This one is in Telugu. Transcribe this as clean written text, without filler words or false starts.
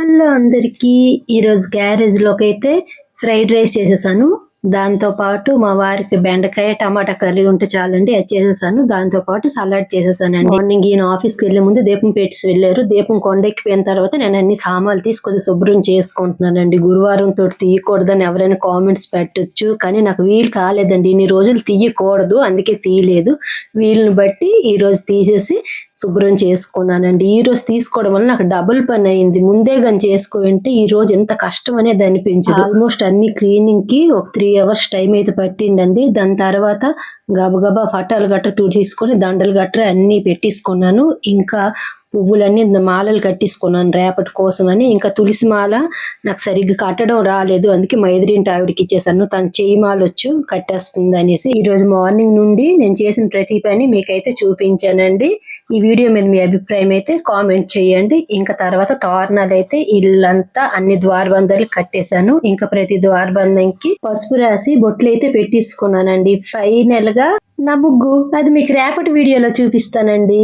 హలో అందరికీ. ఈరోజు గ్యారేజ్‌లోకైతే ఫ్రైడ్ రైస్ చేసేసాను. దాంతో పాటు మా వారికి బెండకాయ, టమాటా కర్రీ ఉంటే చాలండి అది చేసేసాను. దాంతో పాటు సలాడ్ చేసేసానండి. మార్నింగ్ ఈయన ఆఫీస్‌కెళ్ళే ముందు దీపం పెట్టేసి వెళ్లారు. దీపం కొండెక్కిపోయిన తర్వాత నేను అన్ని సామాన్లు తీసి కొద్దిగా శుభ్రం చేసుకుంటున్నానండి. గురువారం తోటి తీయకూడదని ఎవరైనా కామెంట్స్ పెట్టొచ్చు. కానీ నాకు వీలు కాలేదండి. ఇన్ని రోజులు తీయకూడదు. అందుకే తీయలేదు. వీలుని బట్టి ఈరోజు తీసేసి శుభ్రం చేసుకున్నానండి. ఈరోజు తీసుకోవడం వల్ల నాకు డబుల్ పని అయింది. ముందే గాని చేసుకోంటే ఈరోజు ఎంత కష్టం అనేది అనిపించదు. ఆల్మోస్ట్ అన్ని క్లీనింగ్‌కి ఒక 3 అవర్స్ టైం అయితే పట్టిందండి. దాని తర్వాత గబగబా పటాలు గట్రా తుడిచేసుకొని దండలు గట్రా అన్నీ పెట్టేసుకున్నాను. ఇంకా పువ్వులన్నీ మాలలు కట్టేసుకున్నాను రేపటి కోసమని. ఇంకా తులసి మాల నాకు సరిగ్గా కట్టడం రాలేదు. అందుకే మా ఎదురింటి ఆవిడకి ఇచ్చేసాను. తను చెయ్యి మాలొచ్చు కట్టేస్తుంది అనేసి. ఈరోజు మార్నింగ్ నుండి నేను చేసిన ప్రతి పని మీకైతే చూపించానండి. ఈ వీడియో మీద మీ అభిప్రాయం అయితే కామెంట్ చేయండి. ఇంకా తర్వాత తోరణాలైతే ఇల్లంతా అన్ని ద్వారబంధాలు కట్టేశాను. ఇంకా ప్రతి ద్వారబంధంకి పసుపు రాసి బొట్లు అయితే పెట్టేసుకున్నానండి. ఫైనల్ గా నా ముగ్గు అది మీకు రేపటి వీడియోలో చూపిస్తానండి.